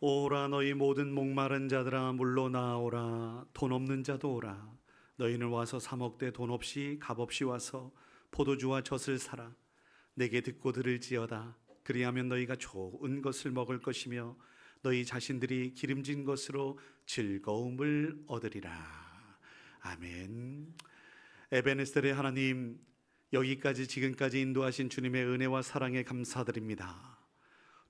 오라 너희 모든 목마른 자들아 물로 나오라. 돈 없는 자도 오라. 너희는 와서 사 먹되 돈 없이 값없이 와서 포도주와 젖을 사라. 내게 듣고 들을지어다. 그리하면 너희가 좋은 것을 먹을 것이며 너희 자신들이 기름진 것으로 즐거움을 얻으리라. 아멘. 에베네셀의 하나님, 여기까지 지금까지 인도하신 주님의 은혜와 사랑에 감사드립니다.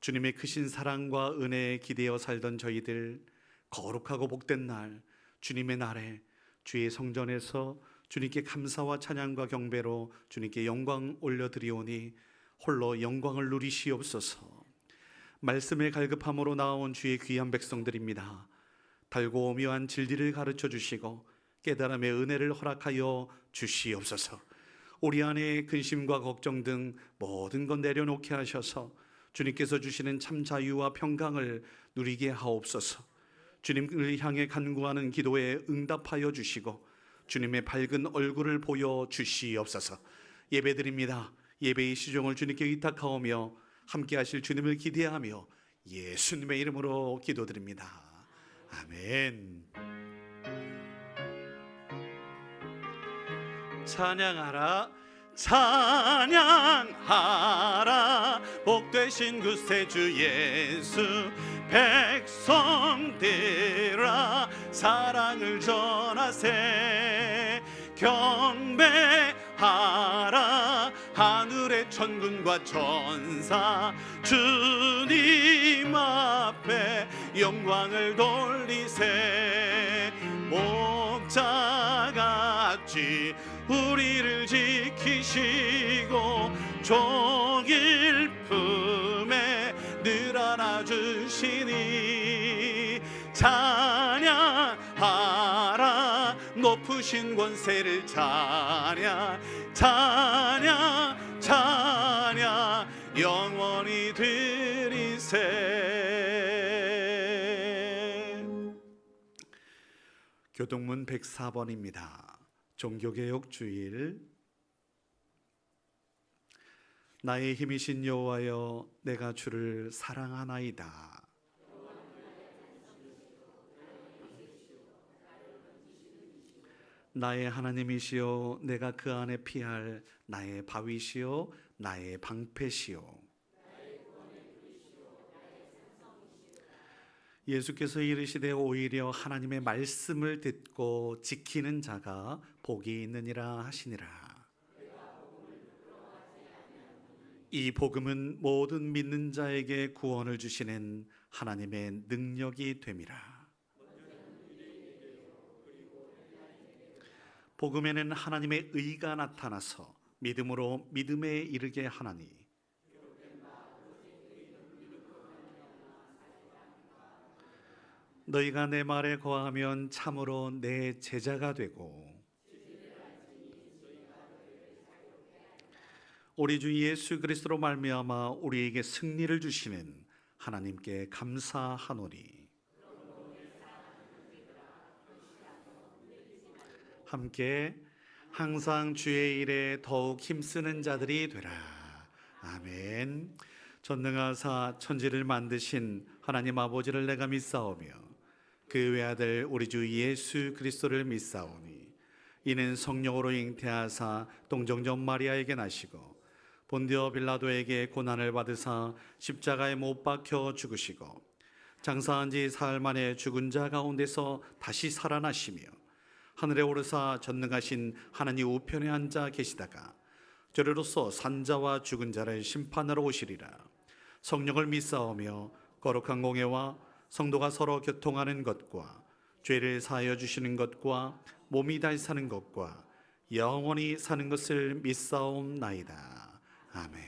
주님의 크신 사랑과 은혜에 기대어 살던 저희들, 거룩하고 복된 날, 주님의 날에 주의 성전에서 주님께 감사와 찬양과 경배로 주님께 영광 올려드리오니 홀로 영광을 누리시옵소서. 말씀의 갈급함으로 나온 주의 귀한 백성들입니다. 달고 오묘한 진리를 가르쳐 주시고 깨달음의 은혜를 허락하여 주시옵소서. 우리 안에 근심과 걱정 등 모든 것 내려놓게 하셔서 주님께서 주시는 참 자유와 평강을 누리게 하옵소서. 주님을 향해 간구하는 기도에 응답하여 주시고 주님의 밝은 얼굴을 보여 주시옵소서. 예배드립니다. 예배의 시종을 주님께 의탁하오며 함께 하실 주님을 기대하며 예수님의 이름으로 기도드립니다. 아멘. 찬양하라 찬양하라 복되신 구세주 예수. 백성들아 사랑을 전하세. 경배하라 하늘의 천군과 천사. 주님 앞에 영광을 돌리세. 목자같이 우리를 지키시고 종일 품에 늘 안아주시니 찬양하라 높으신 권세를. 찬양 찬양 찬양 영원히 드리세. 교동문 104번입니다. 종교개혁 주일. 나의 힘이신 여호와여 내가 주를 사랑하나이다. 나의 하나님이시여 내가 그 안에 피할 나의 바위시여 나의 방패시여. 예수께서 이르시되 오히려 하나님의 말씀을 듣고 지키는 자가 복이 있느니라 하시니라. 이 복음은 모든 믿는 자에게 구원을 주시는 하나님의 능력이 됨이라. 복음에는 하나님의 의가 나타나서 믿음으로 믿음에 이르게 하나니 너희가 내 말에 거하면 참으로 내 제자가 되고 우리 주 예수 그리스도로 말미암아 우리에게 승리를 주시는 하나님께 감사하노니. 함께 항상 주의 일에 더욱 힘쓰는 자들이 되라. 아멘. 전능하사 천지를 만드신 하나님 아버지를 내가 믿사오며 그 외아들 우리 주 예수 그리스도를 믿사오니 이는 성령으로 잉태하사 동정녀 마리아에게 나시고 본디오 빌라도에게 고난을 받으사 십자가에 못 박혀 죽으시고 장사한 지 사흘 만에 죽은 자 가운데서 다시 살아나시며 하늘에 오르사 전능하신 하나님 우편에 앉아 계시다가 저리로서 산자와 죽은 자를 심판하러 오시리라. 성령을 믿사오며 거룩한 공예와 성도가 서로 교통하는 것과 죄를 사하여 주시는 것과 몸이 다시 사는 것과 영원히 사는 것을 믿사옵나이다. 아멘.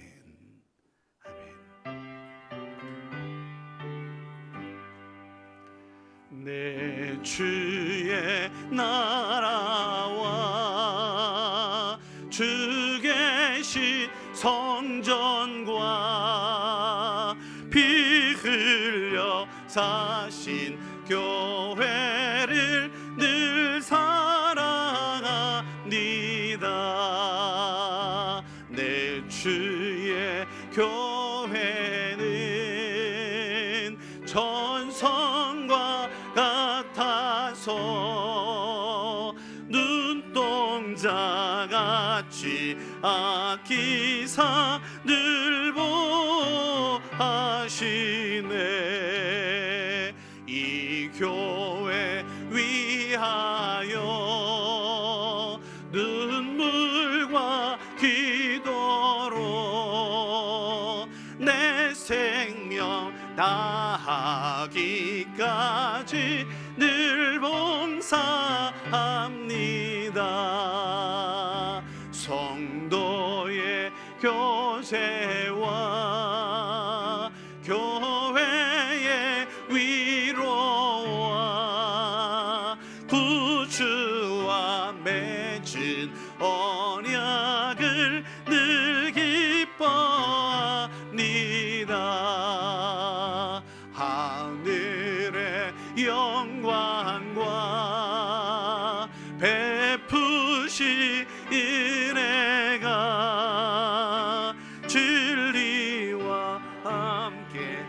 아멘. 내 주의 나라와 주 계신 성전과 피 흘려 사신 교회를 늘 사랑합니다. 내 주의 교회는 전세 하시네. 이 교회 위하여 눈물과 기도로 내 생명 다하기까지 늘 봉사합니다. 성도의 교제와 교회의 위로와 구주와 맺은 언약을 늘 기뻐합니다. 하늘의 영광과 베푸신 은혜가 진리와 함께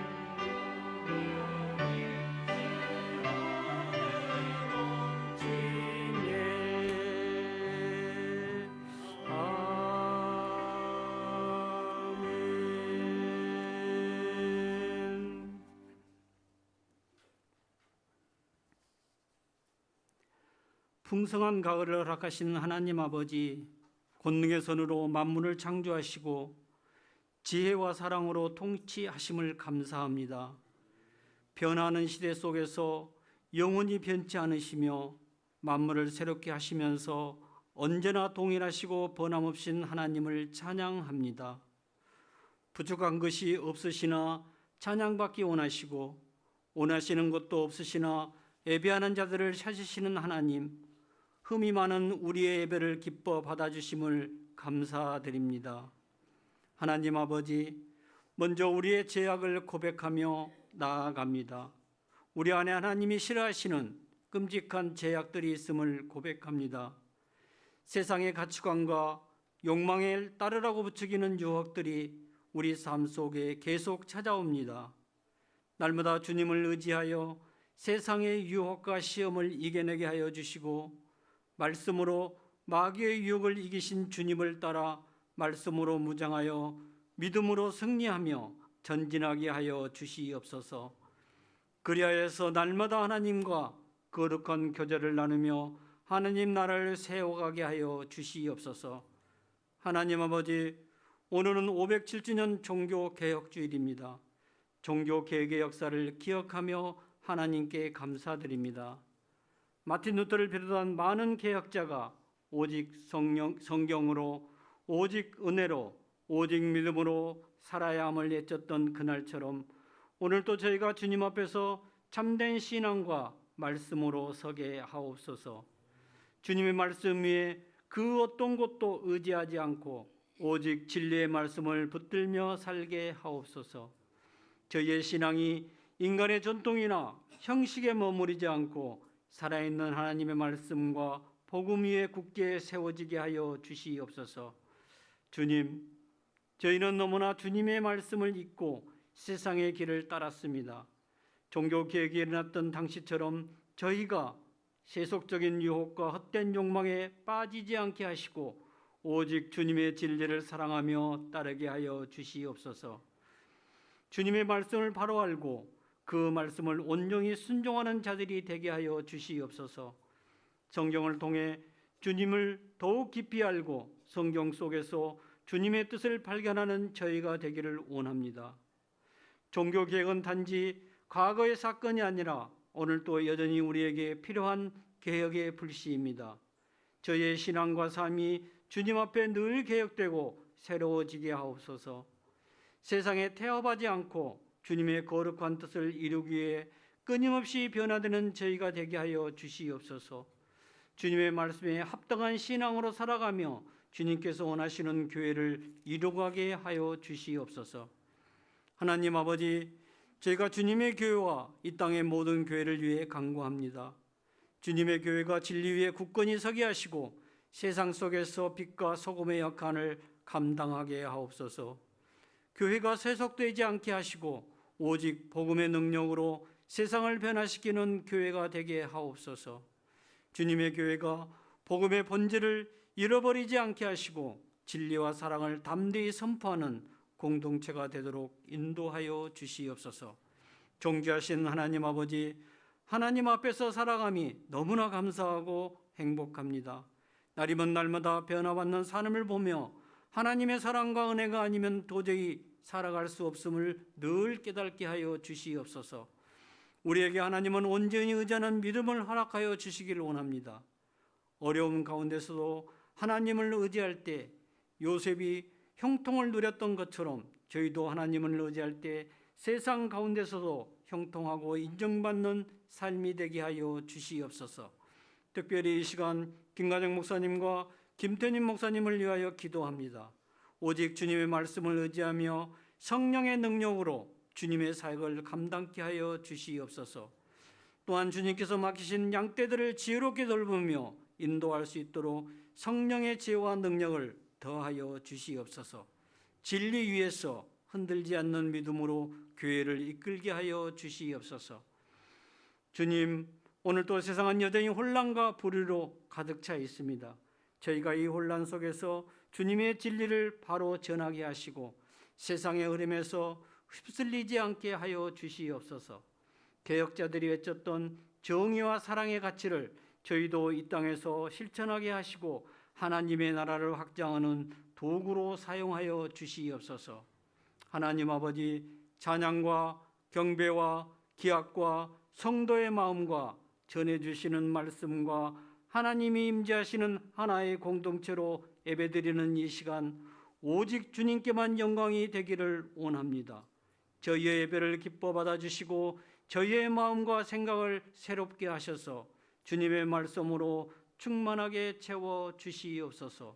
풍성한 가을을 허락하시는 하나님 아버지, 권능의 손으로 만물을 창조하시고 지혜와 사랑으로 통치하심을 감사합니다. 변화하는 시대 속에서 영원히 변치 않으시며 만물을 새롭게 하시면서 언제나 동일하시고 변함없인 하나님을 찬양합니다. 부족한 것이 없으시나 찬양받기 원하시고 원하시는 것도 없으시나 예배하는 자들을 찾으시는 하나님, 흠이 많은 우리의 예배를 기뻐 받아주심을 감사드립니다. 하나님 아버지, 먼저 우리의 죄악을 고백하며 나아갑니다. 우리 안에 하나님이 싫어하시는 끔찍한 죄악들이 있음을 고백합니다. 세상의 가치관과 욕망에 따르라고 부추기는 유혹들이 우리 삶 속에 계속 찾아옵니다. 날마다 주님을 의지하여 세상의 유혹과 시험을 이겨내게 하여 주시고 말씀으로 마귀의 유혹을 이기신 주님을 따라 말씀으로 무장하여 믿음으로 승리하며 전진하게 하여 주시옵소서. 그리하여서 날마다 하나님과 거룩한 교제를 나누며 하나님 나라를 세워가게 하여 주시옵소서. 하나님 아버지, 오늘은 507주년 종교개혁주일입니다. 종교개혁의 역사를 기억하며 하나님께 감사드립니다. 마틴 루터를 비롯한 많은 개혁자가 오직 성경으로, 오직 은혜로, 오직 믿음으로 살아야 함을 외쳤던 그날처럼 오늘도 저희가 주님 앞에서 참된 신앙과 말씀으로 서게 하옵소서. 주님의 말씀 위에 그 어떤 것도 의지하지 않고 오직 진리의 말씀을 붙들며 살게 하옵소서. 저희의 신앙이 인간의 전통이나 형식에 머무르지 않고 살아있는 하나님의 말씀과 복음 위에 굳게 세워지게 하여 주시옵소서. 주님, 저희는 너무나 주님의 말씀을 잊고 세상의 길을 따랐습니다. 종교개혁이 일어났던 당시처럼 저희가 세속적인 유혹과 헛된 욕망에 빠지지 않게 하시고 오직 주님의 진리를 사랑하며 따르게 하여 주시옵소서. 주님의 말씀을 바로 알고 그 말씀을 온전히 순종하는 자들이 되게 하여 주시옵소서. 성경을 통해 주님을 더욱 깊이 알고 성경 속에서 주님의 뜻을 발견하는 저희가 되기를 원합니다. 종교개혁은 단지 과거의 사건이 아니라 오늘도 여전히 우리에게 필요한 개혁의 불씨입니다. 저희의 신앙과 삶이 주님 앞에 늘 개혁되고 새로워지게 하옵소서. 세상에 태업하지 않고 주님의 거룩한 뜻을 이루기 위해 끊임없이 변화되는 저희가 되게 하여 주시옵소서. 주님의 말씀에 합당한 신앙으로 살아가며 주님께서 원하시는 교회를 이루어가게 하여 주시옵소서. 하나님 아버지, 저희가 주님의 교회와 이 땅의 모든 교회를 위해 간구합니다. 주님의 교회가 진리 위에 굳건히 서게 하시고 세상 속에서 빛과 소금의 역할을 감당하게 하옵소서. 교회가 세속되지 않게 하시고 오직 복음의 능력으로 세상을 변화시키는 교회가 되게 하옵소서. 주님의 교회가 복음의 본질을 잃어버리지 않게 하시고 진리와 사랑을 담대히 선포하는 공동체가 되도록 인도하여 주시옵소서. 존귀하신 하나님 아버지, 하나님 앞에서 살아감이 너무나 감사하고 행복합니다. 날이면 날마다 변화받는 삶을 보며 하나님의 사랑과 은혜가 아니면 도저히 살아갈 수 없음을 늘 깨닫게 하여 주시옵소서. 우리에게 하나님은 온전히 의지하는 믿음을 허락하여 주시기를 원합니다. 어려움 가운데서도 하나님을 의지할 때 요셉이 형통을 누렸던 것처럼 저희도 하나님을 의지할 때 세상 가운데서도 형통하고 인정받는 삶이 되게 하여 주시옵소서. 특별히 이 시간 김가정 목사님과 김태님 목사님을 위하여 기도합니다. 오직 주님의 말씀을 의지하며 성령의 능력으로 주님의 사역을 감당케 하여 주시옵소서. 또한 주님께서 맡기신 양떼들을 지혜롭게 돌보며 인도할 수 있도록 성령의 지혜와 능력을 더하여 주시옵소서. 진리 위에서 흔들지 않는 믿음으로 교회를 이끌게 하여 주시옵소서. 주님, 오늘도 세상은 여전히 혼란과 불의로 가득 차 있습니다. 저희가 이 혼란 속에서 주님의 진리를 바로 전하게 하시고 세상의 흐름에서 휩쓸리지 않게 하여 주시옵소서. 개혁자들이 외쳤던 정의와 사랑의 가치를 저희도 이 땅에서 실천하게 하시고 하나님의 나라를 확장하는 도구로 사용하여 주시옵소서. 하나님 아버지, 찬양과 경배와 기약과 성도의 마음과 전해주시는 말씀과 하나님이 임재하시는 하나의 공동체로 예배드리는 이 시간 오직 주님께만 영광이 되기를 원합니다. 저희의 예배를 기뻐 받아주시고 저희의 마음과 생각을 새롭게 하셔서 주님의 말씀으로 충만하게 채워 주시옵소서.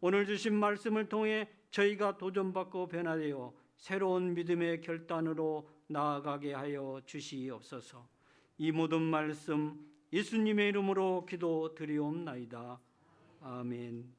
오늘 주신 말씀을 통해 저희가 도전받고 변화되어 새로운 믿음의 결단으로 나아가게 하여 주시옵소서. 이 모든 말씀 예수님의 이름으로 기도드리옵나이다. 아멘.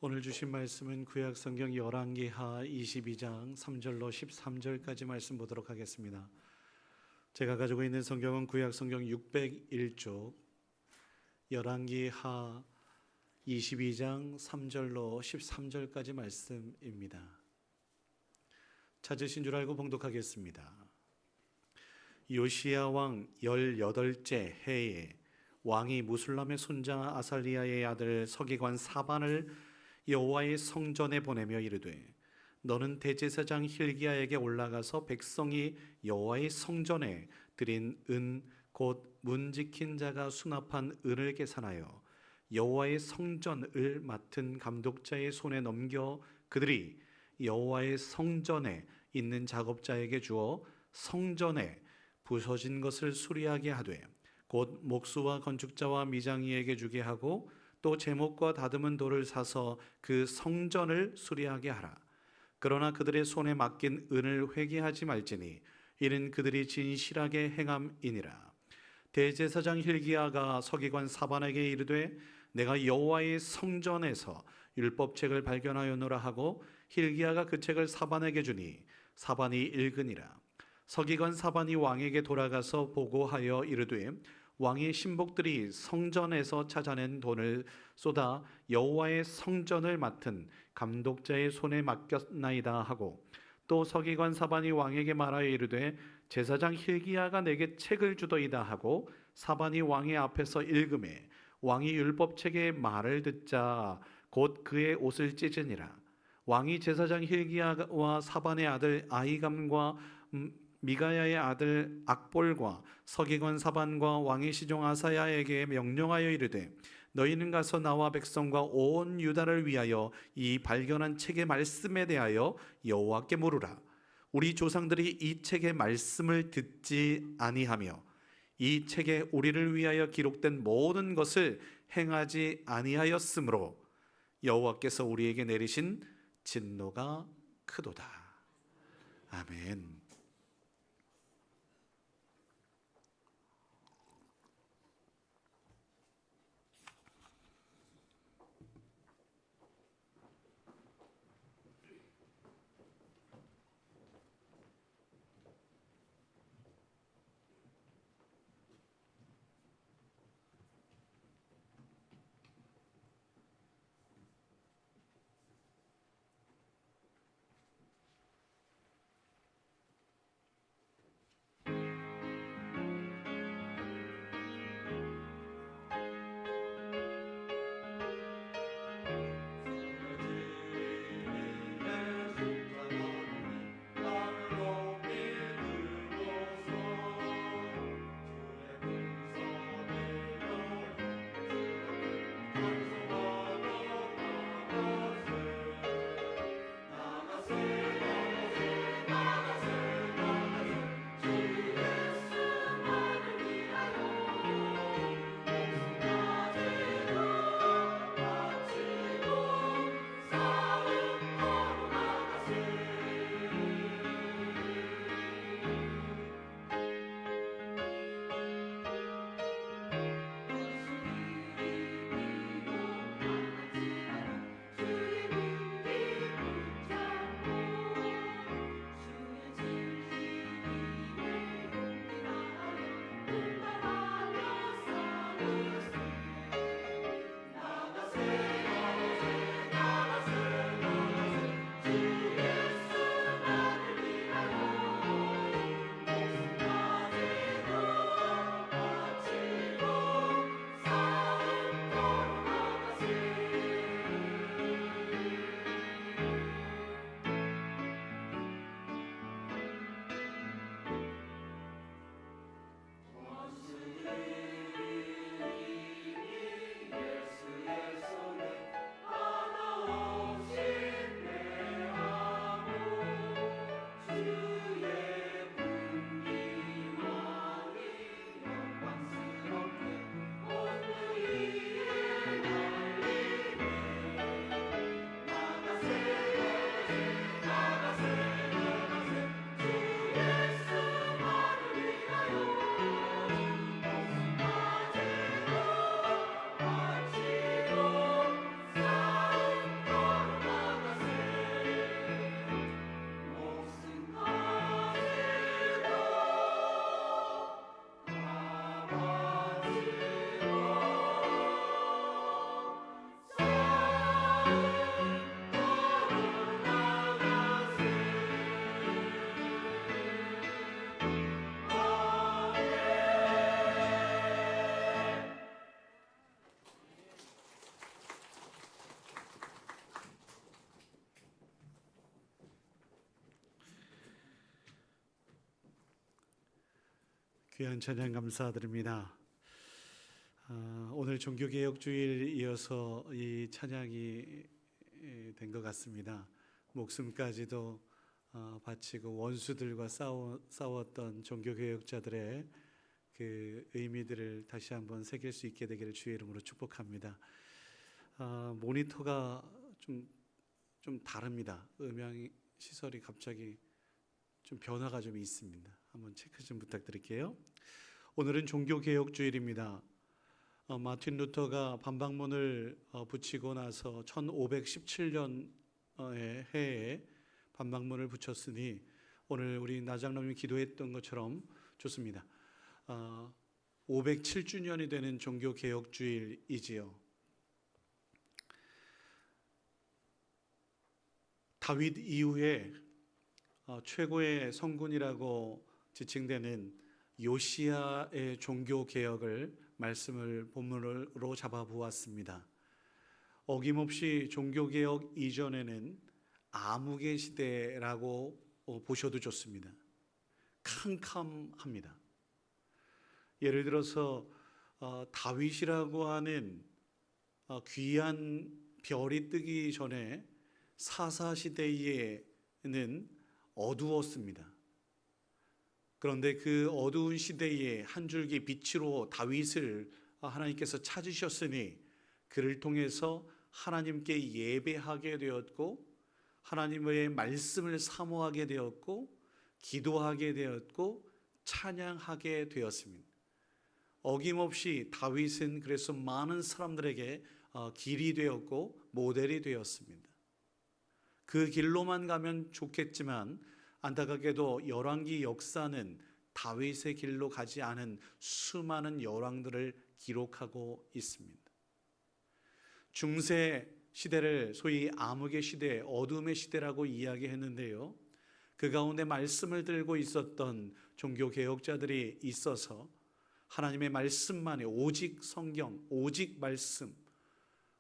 오늘 주신 말씀은 구약성경 열왕기하 22장 3절로 13절까지 말씀 보도록 하겠습니다. 제가 가지고 있는 성경은 구약성경 601쪽 열왕기하 22장 3절로 13절까지 말씀입니다. 찾으신 줄 알고 봉독하겠습니다. 요시야 왕 18째 해에 왕이 무술람의 손자 아살리야의 아들 서기관 사반을 여호와의 성전에 보내며 이르되 너는 대제사장 힐기야에게 올라가서 백성이 여호와의 성전에 드린 은 곧 문 지킨 자가 수납한 은을 계산하여 여호와의 성전을 맡은 감독자의 손에 넘겨 그들이 여호와의 성전에 있는 작업자에게 주어 성전에 부서진 것을 수리하게 하되 곧 목수와 건축자와 미장이에게 주게 하고 또 제목과 다듬은 돌을 사서 그 성전을 수리하게 하라. 그러나 그들의 손에 맡긴 은을 회개하지 말지니 이는 그들이 진실하게 행함이니라. 대제사장 힐기야가 서기관 사반에게 이르되 내가 여호와의 성전에서 율법책을 발견하였노라 하고 힐기야가 그 책을 사반에게 주니 사반이 읽으니라. 서기관 사반이 왕에게 돌아가서 보고하여 이르되 왕의 신복들이 성전에서 찾아낸 돈을 쏟아 여호와의 성전을 맡은 감독자의 손에 맡겼나이다 하고 또 서기관 사반이 왕에게 말하여 이르되 제사장 힐기야가 내게 책을 주더이다 하고 사반이 왕의 앞에서 읽음에 왕이 율법책의 말을 듣자 곧 그의 옷을 찢으니라. 왕이 제사장 힐기야와 사반의 아들 아히감과 미가야의 아들 악볼과 서기관 사반과 왕의 시종 아사야에게 명령하여 이르되 너희는 가서 나와 백성과 온 유다를 위하여 이 발견한 책의 말씀에 대하여 여호와께 물으라. 우리 조상들이 이 책의 말씀을 듣지 아니하며 이 책에 우리를 위하여 기록된 모든 것을 행하지 아니하였으므로 여호와께서 우리에게 내리신 진노가 크도다. 아멘. 귀한 찬양 감사드립니다. 오늘 종교개혁주일 이어서 이 찬양이 된 것 같습니다. 목숨까지도 바치고 원수들과 싸웠던 종교개혁자들의 그 의미들을 다시 한번 새길 수 있게 되기를 주의 이름으로 축복합니다. 모니터가 좀 다릅니다. 음향 시설이 갑자기 좀 변화가 좀 있습니다. 한번 체크 좀 부탁드릴게요. 오늘은 종교개혁주일입니다. 마틴 루터가 반박문을 붙이고 나서 1517년 해에 반박문을 붙였으니 오늘 우리 나장로님이 기도했던 것처럼 좋습니다. 507주년이 되는 종교개혁주일이지요. 다윗 이후에 최고의 성군이라고 지칭되는 요시야의 종교개혁을 말씀을 본문으로 잡아보았습니다. 어김없이 종교개혁 이전에는 암흑의 시대라고 보셔도 좋습니다. 캄캄합니다. 예를 들어서 다윗이라고 하는 귀한 별이 뜨기 전에 사사시대에는 어두웠습니다. 그런데 그 어두운 시대에 한 줄기 빛으로 다윗을 하나님께서 찾으셨으니 그를 통해서 하나님께 예배하게 되었고 하나님의 말씀을 사모하게 되었고 기도하게 되었고 찬양하게 되었습니다. 어김없이 다윗은 그래서 많은 사람들에게 길이 되었고 모델이 되었습니다. 그 길로만 가면 좋겠지만 안타깝게도 열왕기 역사는 다윗의 길로 가지 않은 수많은 열왕들을 기록하고 있습니다. 중세 시대를 소위 암흑의 시대, 어둠의 시대라고 이야기했는데요. 그 가운데 말씀을 들고 있었던 종교 개혁자들이 있어서 하나님의 말씀만이 오직 성경, 오직 말씀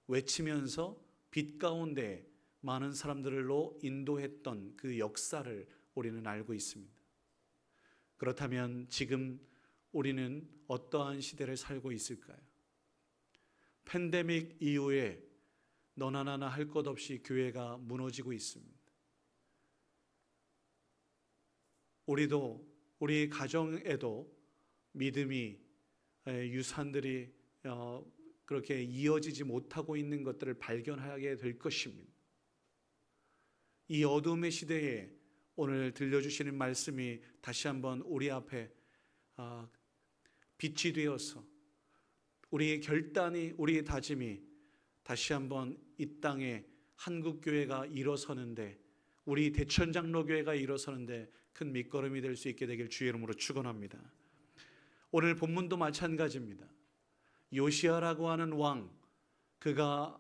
외치면서 빛 가운데 많은 사람들로 인도했던 그 역사를 우리는 알고 있습니다. 그렇다면 지금 우리는 어떠한 시대를 살고 있을까요? 팬데믹 이후에 너나 나나 할 것 없이 교회가 무너지고 있습니다. 우리도 우리 가정에도 믿음이 유산들이 그렇게 이어지지 못하고 있는 것들을 발견하게 될 것입니다. 이 어둠의 시대에 오늘 들려주시는 말씀이 다시 한번 우리 앞에 빛이 되어서 우리의 결단이, 우리의 다짐이 다시 한번 이 땅에 한국교회가 일어서는데, 우리 대천장로교회가 일어서는데 큰 밑거름이 될 수 있게 되길 주의 이름으로 축원합니다. 오늘 본문도 마찬가지입니다. 요시야라고 하는 왕, 그가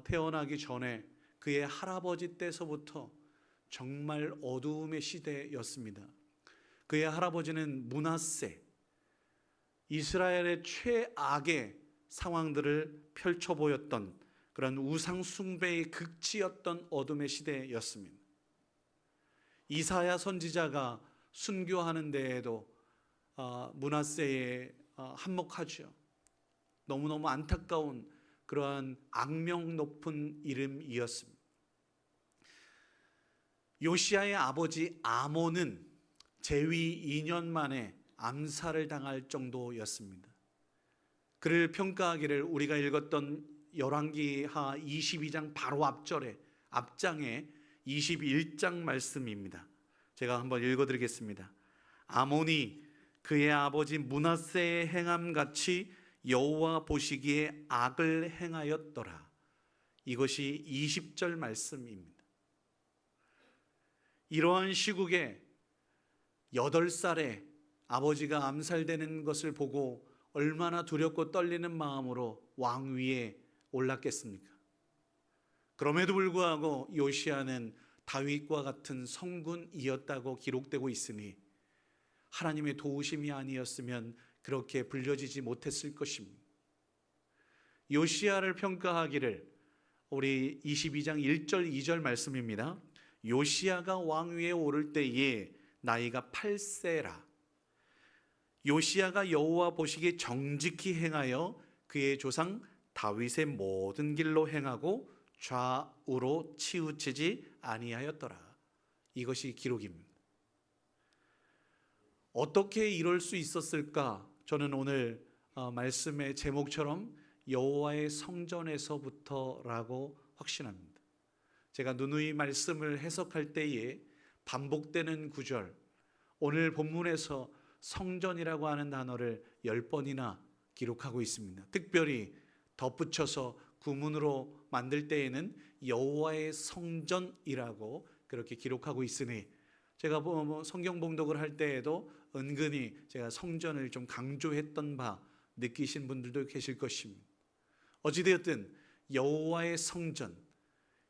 태어나기 전에 그의 할아버지 때서부터 정말 어두움의 시대였습니다. 그의 할아버지는 므낫세, 이스라엘의 최악의 상황들을 펼쳐 보였던 그런 우상 숭배의 극치였던 어둠의 시대였습니다. 이사야 선지자가 순교하는 데에도 므낫세에 한몫하죠. 너무너무 안타까운 그러한 악명 높은 이름이었습니다. 요시야의 아버지 아몬은 재위 2년 만에 암살을 당할 정도였습니다. 그를 평가하기를 우리가 읽었던 열왕기하 22장 바로 앞장에 21장 말씀입니다. 제가 한번 읽어드리겠습니다. 아몬이 그의 아버지 므낫세의 행함같이 여호와 보시기에 악을 행하였더라. 이것이 20절 말씀입니다. 이러한 시국에 8살에 아버지가 암살되는 것을 보고 얼마나 두렵고 떨리는 마음으로 왕위에 올랐겠습니까? 그럼에도 불구하고 요시야는 다윗과 같은 성군이었다고 기록되고 있으니 하나님의 도우심이 아니었으면 그렇게 불려지지 못했을 것입니다. 요시야를 평가하기를 우리 22장 1절 2절 말씀입니다. 요시야가 왕위에 오를 때에 나이가 8세라. 요시야가 여호와 보시기에 정직히 행하여 그의 조상 다윗의 모든 길로 행하고 좌우로 치우치지 아니하였더라. 이것이 기록입니다. 어떻게 이럴 수 있었을까? 저는 오늘 말씀의 제목처럼 여호와의 성전에서부터라고 확신합니다. 제가 누누이 말씀을 해석할 때에 반복되는 구절, 오늘 본문에서 성전이라고 하는 단어를 10번이나 기록하고 있습니다. 특별히 덧붙여서 구문으로 만들 때에는 여호와의 성전이라고 그렇게 기록하고 있으니 제가 성경 봉독을 할 때에도 은근히 제가 성전을 좀 강조했던 바 느끼신 분들도 계실 것입니다. 어찌되었든 여호와의 성전,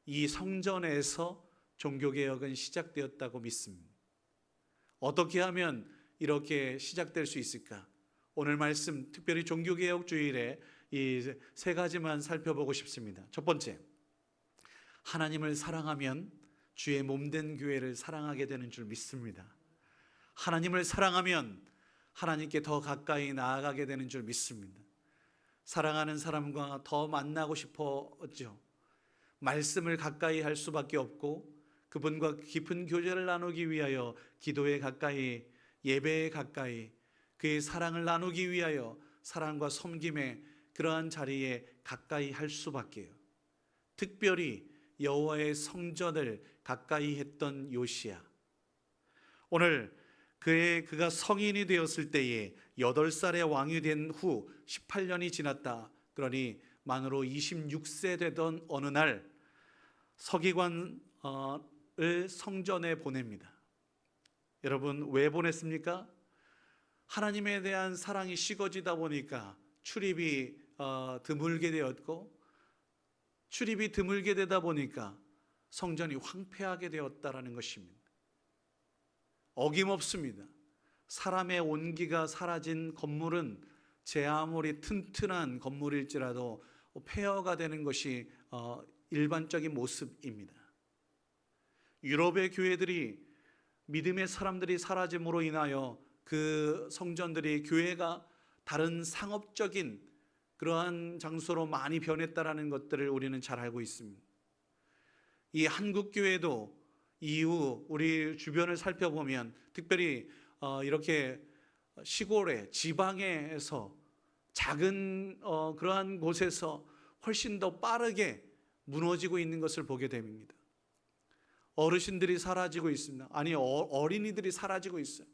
이 성전에서 종교개혁은 시작되었다고 믿습니다. 어떻게 하면 이렇게 시작될 수 있을까? 오늘 말씀, 특별히 종교개혁 주일에 이 세 가지만 살펴보고 싶습니다. 첫 번째, 하나님을 사랑하면 주의 몸된 교회를 사랑하게 되는 줄 믿습니다. 하나님을 사랑하면 하나님께 더 가까이 나아가게 되는 줄 믿습니다. 사랑하는 사람과 더 만나고 싶어죠. 말씀을 가까이 할 수밖에 없고 그분과 깊은 교제를 나누기 위하여 기도에 가까이, 예배에 가까이, 그의 사랑을 나누기 위하여 사랑과 섬김의 그러한 자리에 가까이 할 수밖에요. 특별히 여호와의 성전을 가까이 했던 요시야. 오늘 그가 성인이 되었을 때에 8살의 왕이 된 후 18년이 지났다. 그러니 만으로 26세 되던 어느 날 서기관을 성전에 보냅니다. 여러분, 왜 보냈습니까? 하나님에 대한 사랑이 식어지다 보니까 출입이 드물게 되었고, 출입이 드물게 되다 보니까 성전이 황폐하게 되었다라는 것입니다. 어김없습니다. 사람의 온기가 사라진 건물은 제 아무리 튼튼한 건물일지라도 폐허가 되는 것이 일반적인 모습입니다. 유럽의 교회들이 믿음의 사람들이 사라짐으로 인하여 그 성전들이 교회가 다른 상업적인 그러한 장소로 많이 변했다라는 것들을 우리는 잘 알고 있습니다. 이 한국 교회도 이후 우리 주변을 살펴보면 특별히 이렇게 시골에 지방에서 작은 그러한 곳에서 훨씬 더 빠르게 무너지고 있는 것을 보게 됩니다. 어르신들이 사라지고 있습니다. 아니, 어린이들이 사라지고 있어요.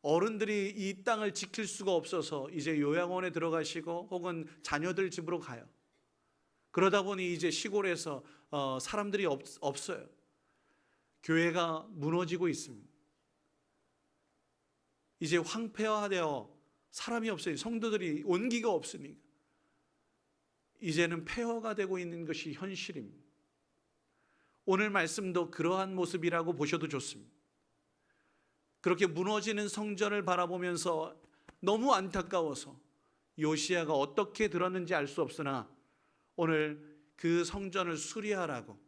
어른들이 이 땅을 지킬 수가 없어서 이제 요양원에 들어가시고 혹은 자녀들 집으로 가요. 그러다 보니 이제 시골에서 사람들이 없어요. 교회가 무너지고 있습니다. 이제 황폐화되어 사람이 없어요. 성도들이 온기가 없으니까 이제는 폐허가 되고 있는 것이 현실입니다. 오늘 말씀도 그러한 모습이라고 보셔도 좋습니다. 그렇게 무너지는 성전을 바라보면서 너무 안타까워서 요시야가 어떻게 들었는지 알 수 없으나 오늘 그 성전을 수리하라고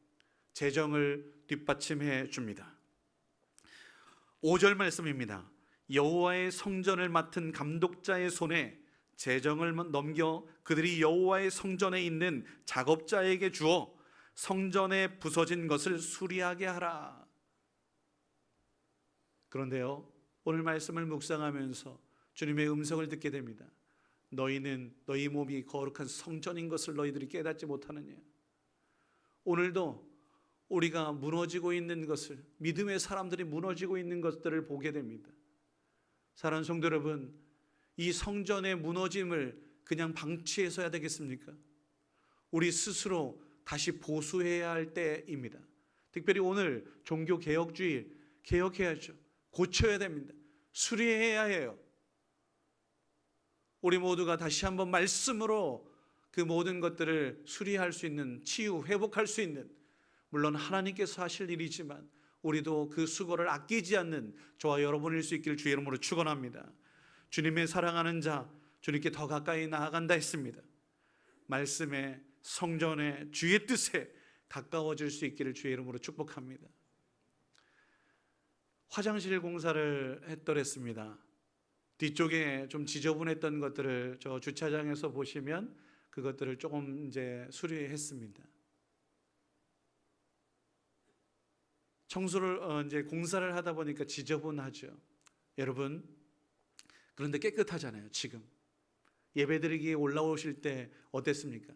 재정을 뒷받침해 줍니다. 5절 말씀입니다. 여호와의 성전을 맡은 감독자의 손에 재정을 넘겨 그들이 여호와의 성전에 있는 작업자에게 주어 성전에 부서진 것을 수리하게 하라. 그런데요, 오늘 말씀을 묵상하면서 주님의 음성을 듣게 됩니다. 너희는 너희 몸이 거룩한 성전인 것을 너희들이 깨닫지 못하느냐. 오늘도 우리가 무너지고 있는 것을, 믿음의 사람들이 무너지고 있는 것들을 보게 됩니다. 사랑하는 성도 여러분, 이 성전의 무너짐을 그냥 방치해서야 되겠습니까? 우리 스스로 다시 보수해야 할 때입니다. 특별히 오늘 종교개혁주의 개혁해야죠. 고쳐야 됩니다. 수리해야 해요. 우리 모두가 다시 한번 말씀으로 그 모든 것들을 수리할 수 있는, 치유, 회복할 수 있는, 물론 하나님께서 하실 일이지만 우리도 그 수고를 아끼지 않는 저와 여러분일 수 있기를 주의 이름으로 축원합니다. 주님의 사랑하는 자, 주님께 더 가까이 나아간다 했습니다. 말씀의 성전의 주의 뜻에 가까워질 수 있기를 주의 이름으로 축복합니다. 화장실 공사를 했더랬습니다. 뒤쪽에 좀 지저분했던 것들을 저 주차장에서 보시면 그것들을 조금 이제 수리했습니다. 청소를 이제 공사를 하다 보니까 지저분하죠. 여러분, 그런데 깨끗하잖아요. 지금 예배드리기에 올라오실 때 어땠습니까?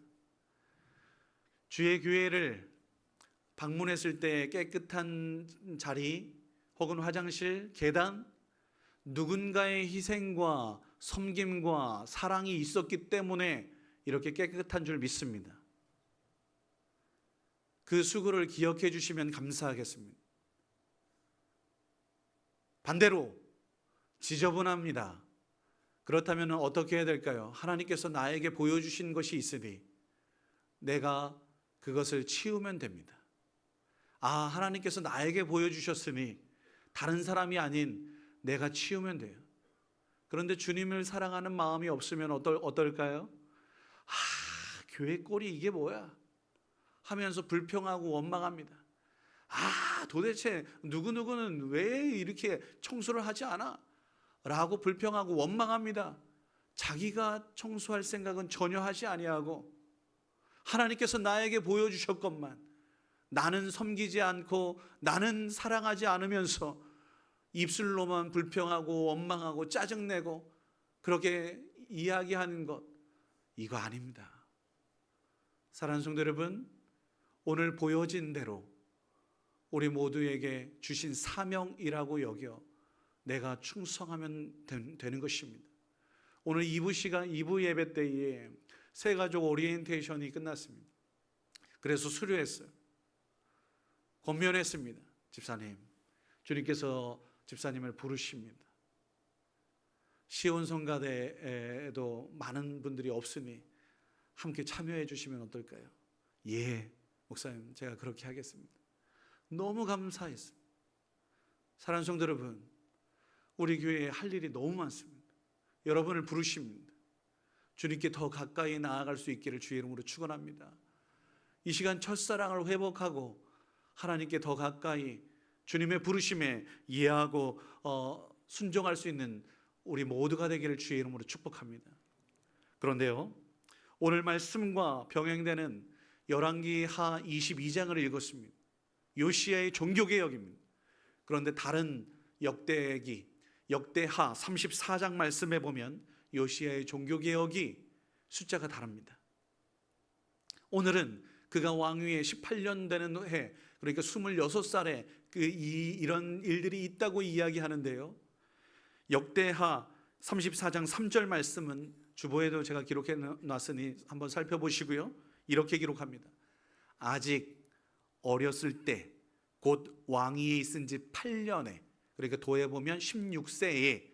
주의 교회를 방문했을 때 깨끗한 자리 혹은 화장실, 계단, 누군가의 희생과 섬김과 사랑이 있었기 때문에 이렇게 깨끗한 줄 믿습니다. 그 수고를 기억해 주시면 감사하겠습니다. 반대로 지저분합니다. 그렇다면 어떻게 해야 될까요? 하나님께서 나에게 보여주신 것이 있으니 내가 그것을 치우면 됩니다. 하나님께서 나에게 보여주셨으니 다른 사람이 아닌 내가 치우면 돼요. 그런데 주님을 사랑하는 마음이 없으면 어떨까요? 교회 꼴이 이게 뭐야? 하면서 불평하고 원망합니다. 도대체 누구누구는 왜 이렇게 청소를 하지 않아? 라고 불평하고 원망합니다. 자기가 청소할 생각은 전혀 하지 아니하고 하나님께서 나에게 보여주셨건만 나는 섬기지 않고 나는 사랑하지 않으면서 입술로만 불평하고 원망하고 짜증내고 그렇게 이야기하는 것, 이거 아닙니다. 사랑하는 성도 여러분, 오늘 보여진 대로 우리 모두에게 주신 사명이라고 여겨 내가 충성하면 되는 것입니다. 오늘 2부 예배 때에 새가족 오리엔테이션이 끝났습니다. 그래서 수료했어요. 권면했습니다. 집사님, 주님께서 집사님을 부르십니다. 시온성가대에도 많은 분들이 없으니 함께 참여해 주시면 어떨까요? 예, 목사님, 제가 그렇게 하겠습니다. 너무 감사했습니다. 사랑하는 성도 여러분, 우리 교회에 할 일이 너무 많습니다. 여러분을 부르십니다. 주님께 더 가까이 나아갈 수 있기를 주의 이름으로 축원합니다. 이 시간 첫사랑을 회복하고 하나님께 더 가까이 주님의 부르심에 이해하고 순종할 수 있는 우리 모두가 되기를 주의 이름으로 축복합니다. 그런데요, 오늘 말씀과 병행되는 열왕기하 22장을 읽었습니다. 요시야의 종교개혁입니다. 그런데 다른 역대하 34장 말씀에 보면 요시야의 종교개혁이 숫자가 다릅니다. 오늘은 그가 왕위에 18년 되는 해, 그러니까 26살에 이런 일들이 있다고 이야기하는데요, 역대하 34장 3절 말씀은 주보에도 제가 기록해 놨으니 한번 살펴보시고요. 이렇게 기록합니다. 아직 어렸을 때, 곧 왕위에 있은 지 8년에, 그러니까 도에 보면 16세에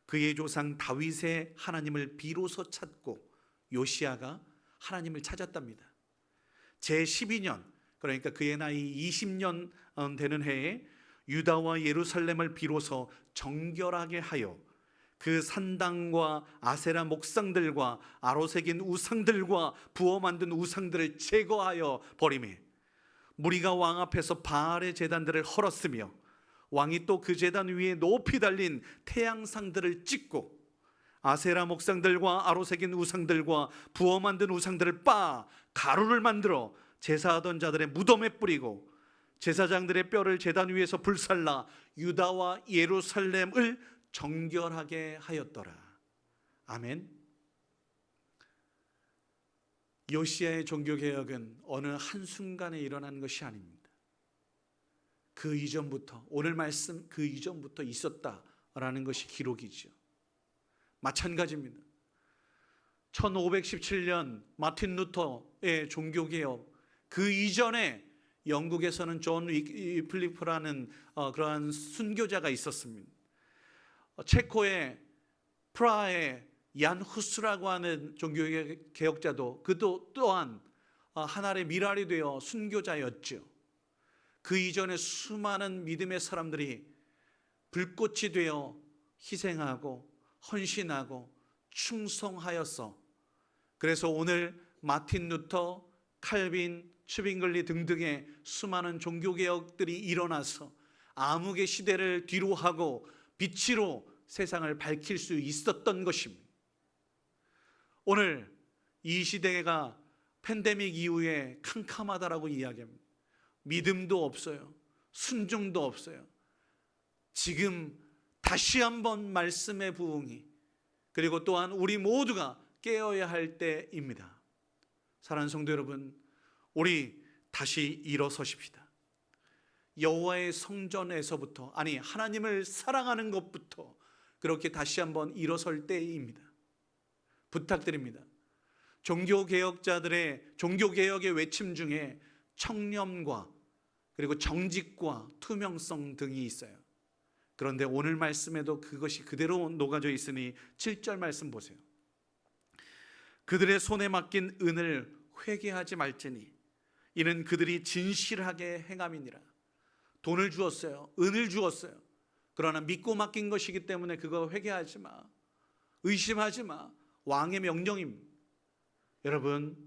그의 조상 다윗의 하나님을 비로소 찾고 요시야가 하나님을 찾았답니다. 제12년, 그러니까 그의 나이 20년 되는 해에 유다와 예루살렘을 비로소 정결하게 하여 그 산당과 아세라 목상들과 아로새긴 우상들과 부어 만든 우상들을 제거하여 버리매 무리가 왕 앞에서 바알의 제단들을 헐었으며 왕이 또 그 제단 위에 높이 달린 태양상들을 찍고 아세라 목상들과 아로새긴 우상들과 부어 만든 우상들을 빻아 가루를 만들어 제사하던 자들의 무덤에 뿌리고 제사장들의 뼈를 제단 위에서 불살라 유다와 예루살렘을 정결하게 하였더라. 아멘. 요시야의 종교개혁은 어느 한순간에 일어난 것이 아닙니다. 그 이전부터, 오늘 말씀 그 이전부터 있었다라는 것이 기록이죠. 마찬가지입니다. 1517년 마틴 루터의 종교개혁, 그 이전에 영국에서는 존 위클리프라는 그러한 순교자가 있었습니다. 체코의 프라하의 얀 후스라고 하는 종교개혁자도 그도 또한 하나의 미랄이 되어 순교자였죠. 그 이전에 수많은 믿음의 사람들이 불꽃이 되어 희생하고 헌신하고 충성하였어. 그래서 오늘 마틴 루터, 칼빈, 츠빙글리 등등의 수많은 종교개혁들이 일어나서 암흑의 시대를 뒤로하고 빛으로 세상을 밝힐 수 있었던 것입니다. 오늘 이 시대가 팬데믹 이후에 캄캄하다라고 이야기합니다. 믿음도 없어요. 순종도 없어요. 지금 다시 한번 말씀의 부흥이, 그리고 또한 우리 모두가 깨어야 할 때입니다. 사랑하는 성도 여러분, 우리 다시 일어서십시다. 여호와의 성전에서부터, 아니 하나님을 사랑하는 것부터 그렇게 다시 한번 일어설 때입니다. 부탁드립니다. 종교개혁자들의 종교개혁의 외침 중에 청렴과 그리고 정직과 투명성 등이 있어요. 그런데 오늘 말씀에도 그것이 그대로 녹아져 있으니 7절 말씀 보세요. 그들의 손에 맡긴 은을 회개하지 말지니 이는 그들이 진실하게 행함이니라. 돈을 주었어요. 은을 주었어요. 그러나 믿고 맡긴 것이기 때문에 그거 회개하지 마. 의심하지 마. 왕의 명령입니다. 여러분,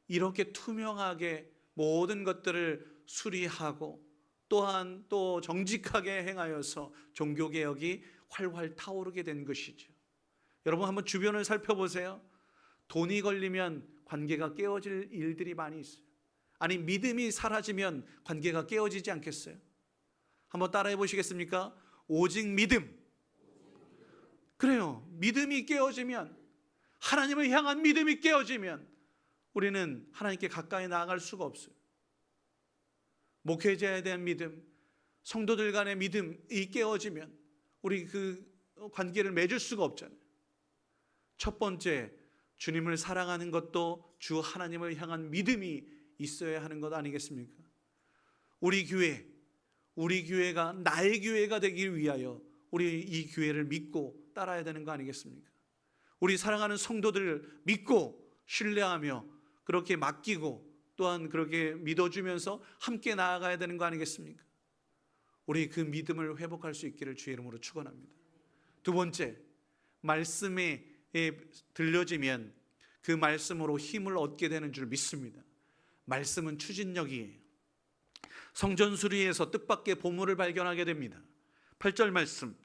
이렇게 투명하게 모든 것들을 수리하고 또한 또 정직하게 행하여서 종교개혁이 활활 타오르게 된 것이죠. 여러분 한번 주변을 살펴보세요. 돈이 걸리면 관계가 깨어질 일들이 많이 있어요. 아니 믿음이 사라지면 관계가 깨어지지 않겠어요? 한번 따라해 보시겠습니까? 오직 믿음. 그래요. 믿음이 깨어지면 하나님을 향한 믿음이 깨어지면 우리는 하나님께 가까이 나아갈 수가 없어요. 목회자에 대한 믿음, 성도들 간의 믿음이 깨어지면 우리 그 관계를 맺을 수가 없잖아요. 첫 번째, 주님을 사랑하는 것도 주 하나님을 향한 믿음이 있어야 하는 것 아니겠습니까? 우리 교회가 나의 교회가 되기 위하여 우리 이 교회를 믿고 따라야 되는 거 아니겠습니까? 우리 사랑하는 성도들을 믿고 신뢰하며 그렇게 맡기고 또한 그렇게 믿어주면서 함께 나아가야 되는 거 아니겠습니까? 우리 그 믿음을 회복할 수 있기를 주의 이름으로 축원합니다. 두 번째, 말씀에 들려지면 그 말씀으로 힘을 얻게 되는 줄 믿습니다. 말씀은 추진력이에요. 성전 수리에서 뜻밖의 보물을 발견하게 됩니다. 8절 말씀,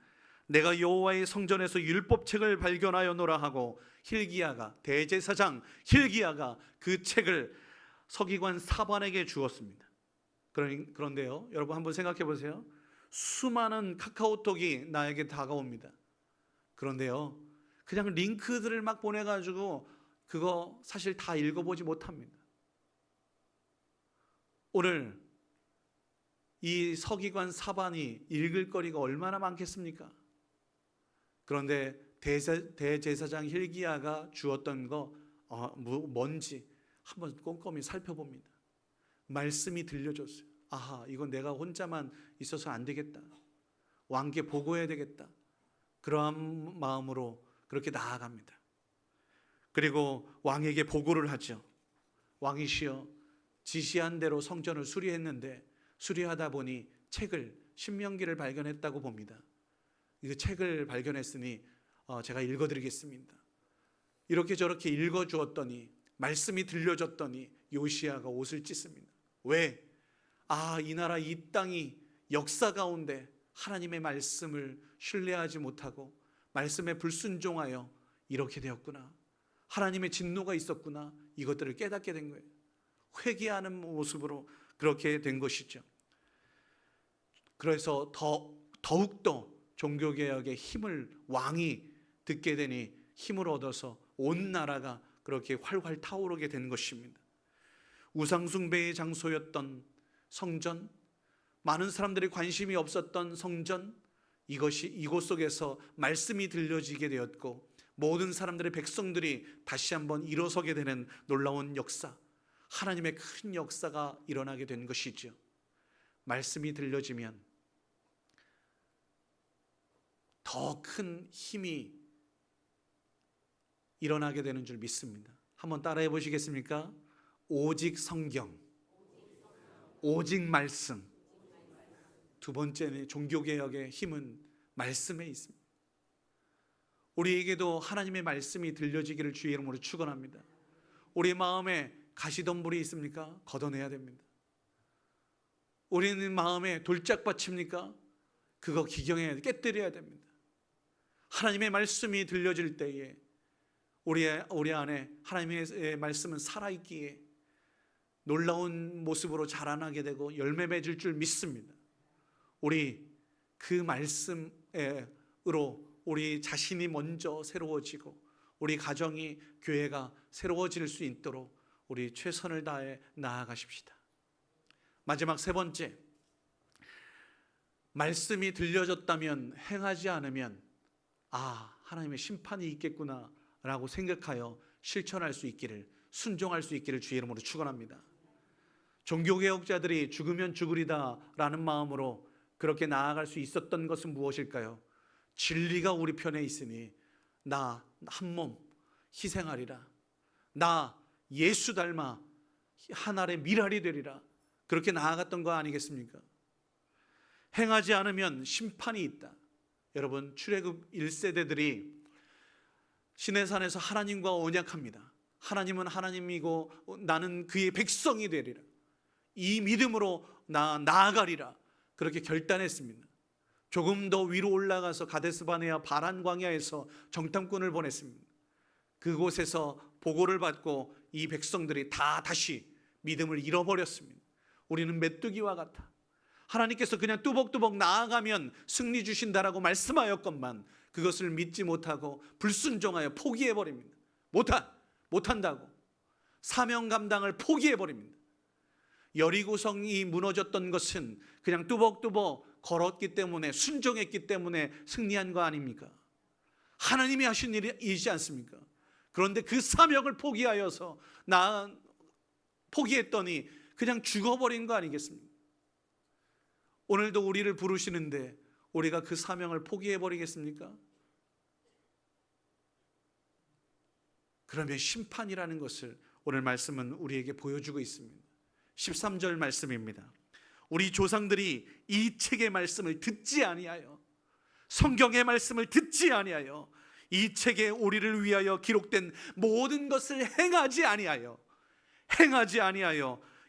내가 여호와의 성전에서 율법책을 발견하였노라 하고 hil기야가, 대제사장 hil기야가 그 책을 서기관 사반에게 주었습니다. 그런데요, 여러분 한번 생각해 보세요. 수많은 카카오톡이 나에게 다가옵니다. 그런데요, 그냥 링크들을 막 보내가지고 그거 사실 다 읽어보지 못합니다. 오늘 이 서기관 사반이 읽을 거리가 얼마나 많겠습니까? 그런데 대제사장 hil기야가 주었던 거 뭔지 한번 꼼꼼히 살펴봅니다. 말씀이 들려줬어요. 아하, 이건 내가 혼자만 있어서 안 되겠다. 왕께 보고해야 되겠다. 그러한 마음으로 그렇게 나아갑니다. 그리고 왕에게 보고를 하죠. 왕이시여, 지시한 대로 성전을 수리했는데 수리하다 보니 신명기를 발견했다고 봅니다. 이 책을 발견했으니 제가 읽어드리겠습니다. 이렇게 저렇게 읽어주었더니 말씀이 들려졌더니 요시야가 옷을 찢습니다. 왜? 이 나라 이 땅이 역사 가운데 하나님의 말씀을 신뢰하지 못하고 말씀에 불순종하여 이렇게 되었구나. 하나님의 진노가 있었구나. 이것들을 깨닫게 된 거예요. 회개하는 모습으로 그렇게 된 것이죠. 그래서 더욱더 종교개혁의 힘을 왕이 듣게 되니 힘을 얻어서 온 나라가 그렇게 활활 타오르게 된 것입니다. 우상숭배의 장소였던 성전, 많은 사람들이 관심이 없었던 성전, 이곳 속에서 말씀이 들려지게 되었고 모든 사람들의 백성들이 다시 한번 일어서게 되는 놀라운 역사, 하나님의 큰 역사가 일어나게 된 것이죠. 말씀이 들려지면 더 큰 힘이 일어나게 되는 줄 믿습니다. 한번 따라해 보시겠습니까? 오직 성경, 오직 말씀. 두 번째는 종교개혁의 힘은 말씀에 있습니다. 우리에게도 하나님의 말씀이 들려지기를 주의 이름으로 축원합니다. 우리 마음에 가시덤불이 있습니까? 걷어내야 됩니다. 우리는 마음에 돌짝밭입니까? 그거 기경에 깨뜨려야 됩니다. 하나님의 말씀이 들려질 때에 우리 안에 하나님의 말씀은 살아있기에 놀라운 모습으로 자라나게 되고 열매 맺을 줄 믿습니다. 우리 그 말씀으로 우리 자신이 먼저 새로워지고 우리 가정이, 교회가 새로워질 수 있도록 우리 최선을 다해 나아가십시다. 마지막 세 번째, 말씀이 들려졌다면 행하지 않으면 하나님의 심판이 있겠구나 라고 생각하여 실천할 수 있기를, 순종할 수 있기를 주의 이름으로 축원합니다. 종교개혁자들이 죽으면 죽으리다 라는 마음으로 그렇게 나아갈 수 있었던 것은 무엇일까요? 진리가 우리 편에 있으니 나 한 몸 희생하리라, 나 예수 닮아 한 알의 밀알이 되리라, 그렇게 나아갔던 거 아니겠습니까? 행하지 않으면 심판이 있다. 여러분, 출애굽 1세대들이 시내산에서 하나님과 언약합니다. 하나님은 하나님이고 나는 그의 백성이 되리라, 이 믿음으로 나아가리라, 그렇게 결단했습니다. 조금 더 위로 올라가서 가데스바네아 바란 광야에서 정탐꾼을 보냈습니다. 그곳에서 보고를 받고 이 백성들이 다시 믿음을 잃어버렸습니다. 우리는 메뚜기와 같아. 하나님께서 그냥 뚜벅뚜벅 나아가면 승리 주신다라고 말씀하였건만 그것을 믿지 못하고 불순종하여 포기해버립니다. 못한다고 사명 감당을 포기해버립니다. 여리고성이 무너졌던 것은 그냥 뚜벅뚜벅 걸었기 때문에, 순종했기 때문에 승리한 거 아닙니까? 하나님이 하신 일이지 않습니까? 그런데 그 사명을 포기하여서 포기했더니 그냥 죽어버린 거 아니겠습니까? 오늘도 우리를 부르시는데 우리가 그 사명을 포기해버리겠습니까? 그러면 심판이라는 것을 오늘 말씀은 우리에게 보여주고 있습니다. 13절 말씀입니다. 우리 조상들이 이 책의 말씀을 듣지 아니하여, 성경의 말씀을 듣지 아니하여, 이 책에 우리를 위하여 기록된 모든 것을 행하지 아니하여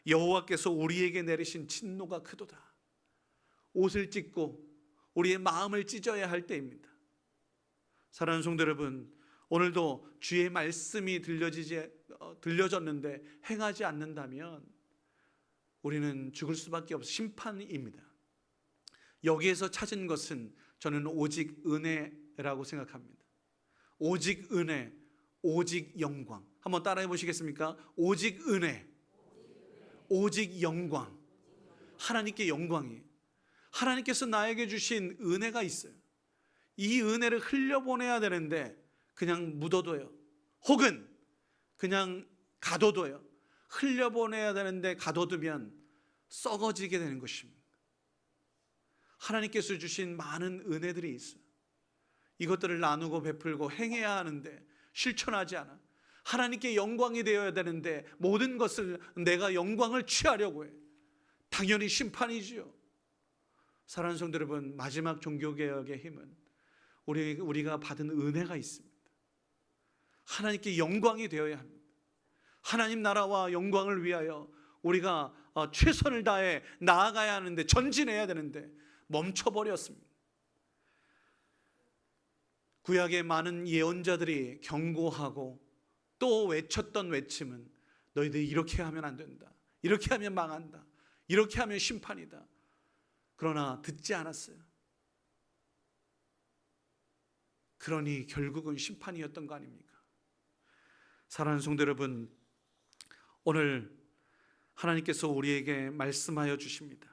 여호와께서 우리에게 내리신 진노가 크도다. 옷을 찢고 우리의 마음을 찢어야 할 때입니다. 사랑하는 성도 여러분, 오늘도 주의 말씀이 들려졌는데 행하지 않는다면 우리는 죽을 수밖에 없어 심판입니다. 여기에서 찾은 것은 저는 오직 은혜라고 생각합니다. 오직 은혜, 오직 영광. 한번 따라해 보시겠습니까? 오직 은혜, 오직 영광. 하나님께 영광이에요. 하나님께서 나에게 주신 은혜가 있어요. 이 은혜를 흘려보내야 되는데 그냥 묻어둬요. 혹은 그냥 가둬둬요. 흘려보내야 되는데 가둬두면 썩어지게 되는 것입니다. 하나님께서 주신 많은 은혜들이 있어요. 이것들을 나누고 베풀고 행해야 하는데 실천하지 않아. 하나님께 영광이 되어야 되는데 모든 것을 내가 영광을 취하려고 해. 당연히 심판이지요. 사랑하는 성도 여러분, 마지막 종교개혁의 힘은 우리가 받은 은혜가 있습니다. 하나님께 영광이 되어야 합니다. 하나님 나라와 영광을 위하여 우리가 최선을 다해 나아가야 하는데, 전진해야 되는데 멈춰버렸습니다. 구약의 많은 예언자들이 경고하고 또 외쳤던 외침은 너희들이 이렇게 하면 안 된다, 이렇게 하면 망한다, 이렇게 하면 심판이다. 그러나 듣지 않았어요. 그러니 결국은 심판이었던 거 아닙니까? 사랑하는 성도 여러분, 오늘 하나님께서 우리에게 말씀하여 주십니다.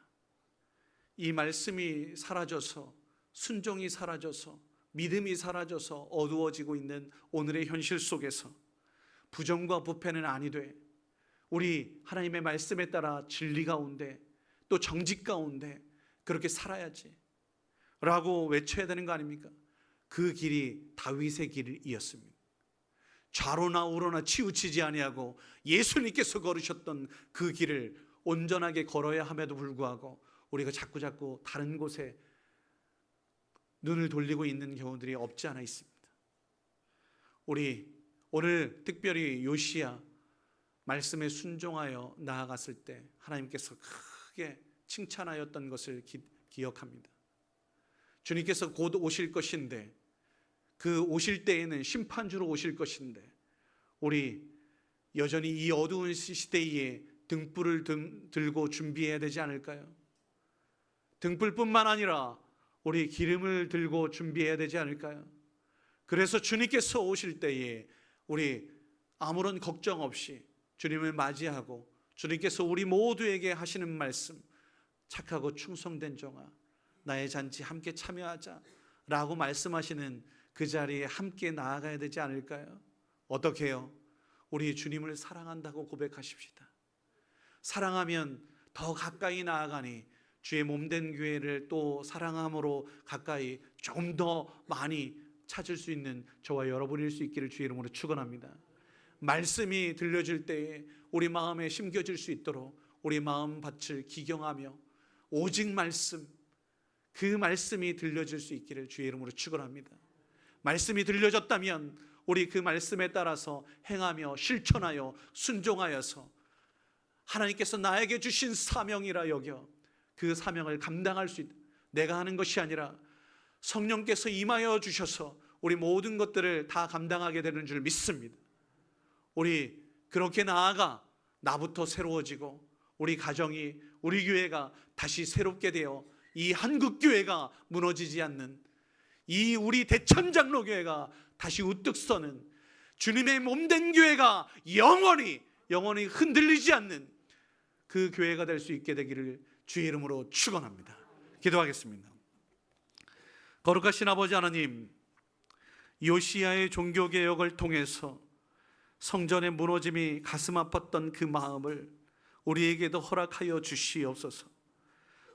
이 말씀이 사라져서, 순종이 사라져서, 믿음이 사라져서 어두워지고 있는 오늘의 현실 속에서 부정과 부패는 아니되 우리 하나님의 말씀에 따라 진리 가운데 또 정직 가운데 그렇게 살아야지 라고 외쳐야 되는 거 아닙니까? 그 길이 다윗의 길이었습니다. 좌로나 우로나 치우치지 아니하고 예수님께서 걸으셨던 그 길을 온전하게 걸어야 함에도 불구하고 우리가 자꾸자꾸 다른 곳에 눈을 돌리고 있는 경우들이 없지 않아 있습니다. 우리 오늘 특별히 요시야 말씀에 순종하여 나아갔을 때 하나님께서 크게 칭찬하였던 것을 기억합니다. 주님께서 곧 오실 것인데, 그 오실 때에는 심판주로 오실 것인데 우리 여전히 이 어두운 시대에 등불을 들고 준비해야 되지 않을까요? 등불뿐만 아니라 우리 기름을 들고 준비해야 되지 않을까요? 그래서 주님께서 오실 때에 우리 아무런 걱정 없이 주님을 맞이하고 주님께서 우리 모두에게 하시는 말씀, 착하고 충성된 종아 나의 잔치 함께 참여하자 라고 말씀하시는 그 자리에 함께 나아가야 되지 않을까요? 어떻게 해요? 우리 주님을 사랑한다고 고백하십시다. 사랑하면 더 가까이 나아가니 주의 몸된 교회를 또 사랑함으로 가까이 좀 더 많이 찾을 수 있는 저와 여러분일 수 있기를 주의 이름으로 축원합니다. 말씀이 들려질 때에 우리 마음에 심겨질 수 있도록 우리 마음 밭을 기경하며 오직 말씀, 그 말씀이 들려질 수 있기를 주의 이름으로 축원합니다. 말씀이 들려졌다면 우리 그 말씀에 따라서 행하며 실천하여 순종하여서 하나님께서 나에게 주신 사명이라 여겨 그 사명을 감당할 수 있다. 내가 하는 것이 아니라 성령께서 임하여 주셔서 우리 모든 것들을 다 감당하게 되는 줄 믿습니다. 우리 그렇게 나아가 나부터 새로워지고 우리 가정이, 우리 교회가 다시 새롭게 되어 이 한국교회가 무너지지 않는, 이 우리 대천장로교회가 다시 우뚝 서는, 주님의 몸된 교회가 영원히 흔들리지 않는 그 교회가 될 수 있게 되기를 주의 이름으로 축원합니다. 기도하겠습니다. 거룩하신 아버지 하나님, 요시야의 종교개혁을 통해서 성전의 무너짐이 가슴 아팠던 그 마음을 우리에게도 허락하여 주시옵소서.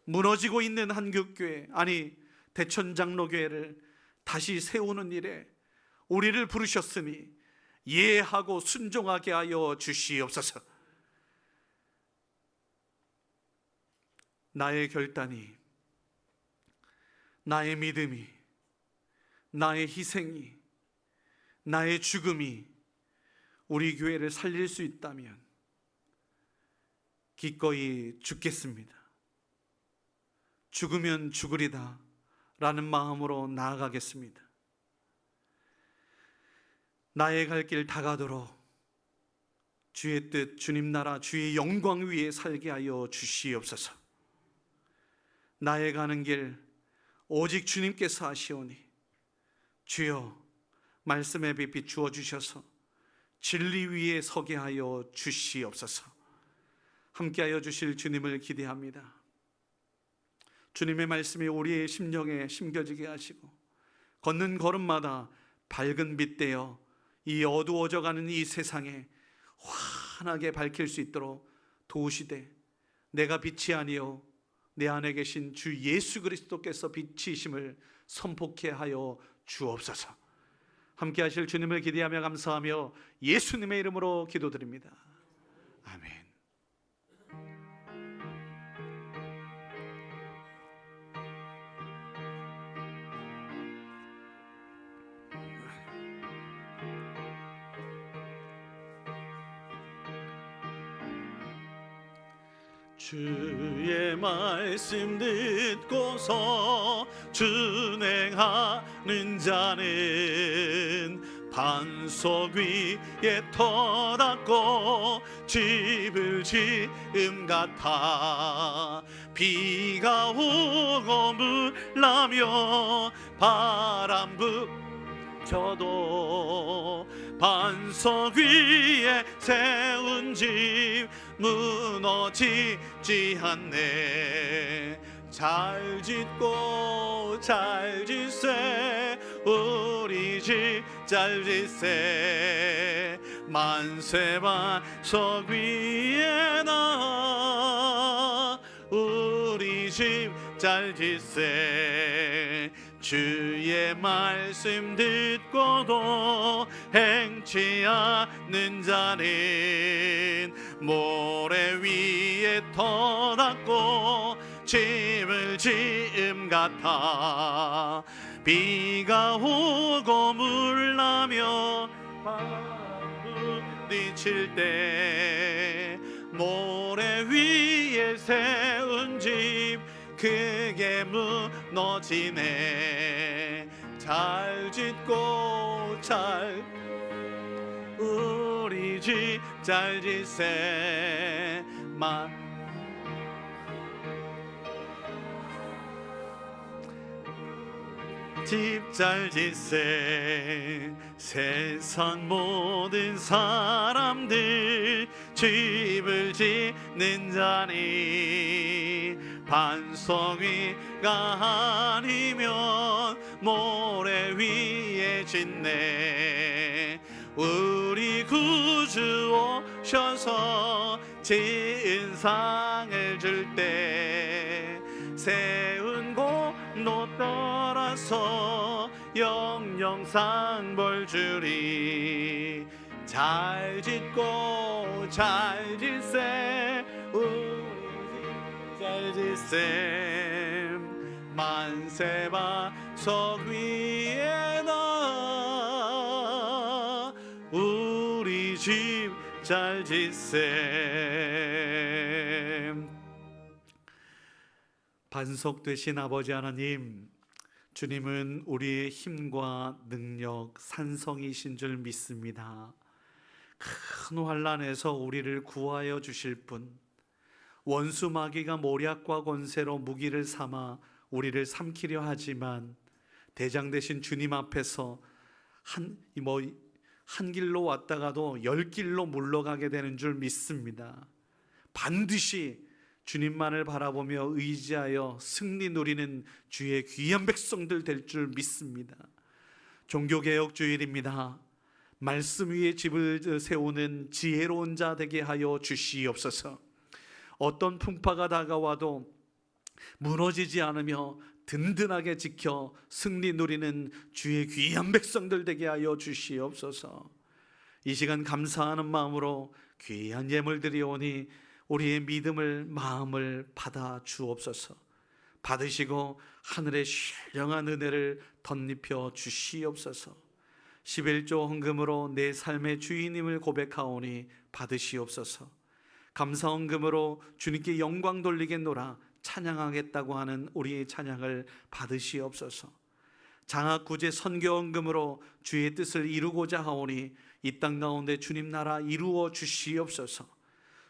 무너지고 있는 한국교회, 아니 대천장로교회를 다시 세우는 일에 우리를 부르셨으니 예하고 순종하게 하여 주시옵소서. 나의 결단이, 나의 믿음이, 나의 희생이, 나의 죽음이 우리 교회를 살릴 수 있다면 기꺼이 죽겠습니다. 죽으면 죽으리다 라는 마음으로 나아가겠습니다. 나의 갈 길 다가도록 주의 뜻, 주님 나라, 주의 영광 위에 살게 하여 주시옵소서. 나의 가는 길 오직 주님께서 하시오니 주여 말씀에 비추어 주셔서 진리 위에 서게 하여 주시옵소서. 함께하여 주실 주님을 기대합니다. 주님의 말씀이 우리의 심령에 심겨지게 하시고 걷는 걸음마다 밝은 빛 되어 이 어두워져가는 이 세상에 환하게 밝힐 수 있도록 도우시되, 내가 빛이 아니요 내 안에 계신 주 예수 그리스도께서 빛이심을 선포케 하여 주옵소서. 함께 하실 주님을 기대하며 감사하며 예수님의 이름으로 기도드립니다. 아멘. 주의 말씀 듣고서 준행하는 자는 반석 위에 터닫고 집을 지음 같아. 비가 오고 물나며 바람 저도 반석 위에 세운 집 무너지지 않네. 잘 짓고 잘 짓세 우리 집 잘 짓세. 만세 반석 위에 나 우리 집 잘 짓세. 주의 말씀 듣고도 행치 않는 자는 모래 위에 터닫고 집을 지음 같아. 비가 오고 물나며 바람 부딪힐 때 모래 위에 세운 집 크게 무너지네. 잘 짓고 잘 우리 집 잘 짓세. 집 잘 짓세. 세상 모든 사람들 집을 짓는 자니 반석 위가 아니면 모래 위에 짓네. 우리 구주 오셔서 지은 상을 줄 때 세운 공로 따라서 영영상 벌 주리. 잘 짓고 잘 짓세 우리 잘 짓세. 만세 반석 위에 나 우리 집 잘 짓세. 반석 되신 아버지 하나님, 주님은 우리의 힘과 능력, 산성이신 줄 믿습니다. 큰 환난에서 우리를 구하여 주실 분, 원수 마귀가 모략과 권세로 무기를 삼아 우리를 삼키려 하지만 대장 되신 주님 앞에서 한 길로 왔다가도 10길로 물러가게 되는 줄 믿습니다. 반드시 주님만을 바라보며 의지하여 승리 누리는 주의 귀한 백성들 될 줄 믿습니다. 종교개혁 주일입니다. 말씀 위에 집을 세우는 지혜로운 자 되게 하여 주시옵소서. 어떤 풍파가 다가와도 무너지지 않으며 든든하게 지켜 승리 누리는 주의 귀한 백성들 되게 하여 주시옵소서. 이 시간 감사하는 마음으로 귀한 예물 드리오니 우리의 믿음을 마음을 받아 주옵소서. 받으시고 하늘의 신령한 은혜를 덧입혀 주시옵소서. 11조 헌금으로 내 삶의 주인임을 고백하오니 받으시옵소서. 감사 헌금으로 주님께 영광 돌리겠노라 찬양하겠다고 하는 우리의 찬양을 받으시옵소서. 장학구제 선교헌금으로 주의 뜻을 이루고자 하오니 이 땅 가운데 주님 나라 이루어 주시옵소서.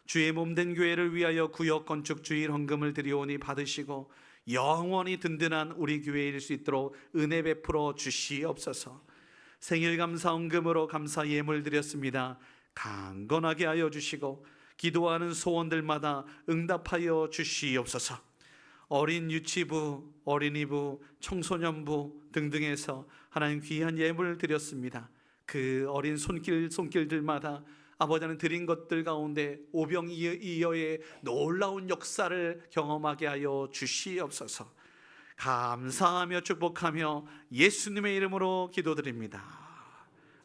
주의 몸된 교회를 위하여 구역 건축 주일 헌금을 드리오니 받으시고 영원히 든든한 우리 교회일 수 있도록 은혜 베풀어 주시옵소서. 생일 감사 헌금으로 감사 예물 드렸습니다. 강건하게 하여 주시고 기도하는 소원들마다 응답하여 주시옵소서. 어린 유치부, 어린이부, 청소년부 등등에서 하나님 귀한 예물을 드렸습니다. 그 어린 손길들마다 아버지는 드린 것들 가운데 오병이어의 놀라운 역사를 경험하게 하여 주시옵소서. 감사하며 축복하며 예수님의 이름으로 기도드립니다.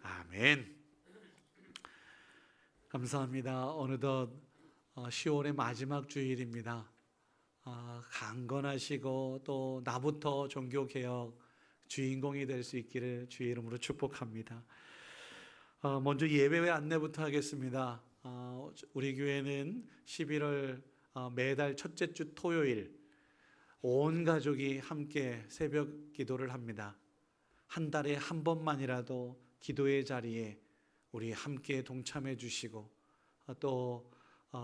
아멘. 감사합니다. 어느덧 10월의 마지막 주일입니다. 강건하시고 또 나부터 종교개혁 주인공이 될 수 있기를 주의 이름으로 축복합니다. 먼저 예배 안내부터 하겠습니다. 우리 교회는 11월 매달 첫째 주 토요일 온 가족이 함께 새벽 기도를 합니다. 한 달에 한 번만이라도 기도의 자리에 우리 함께 동참해 주시고 또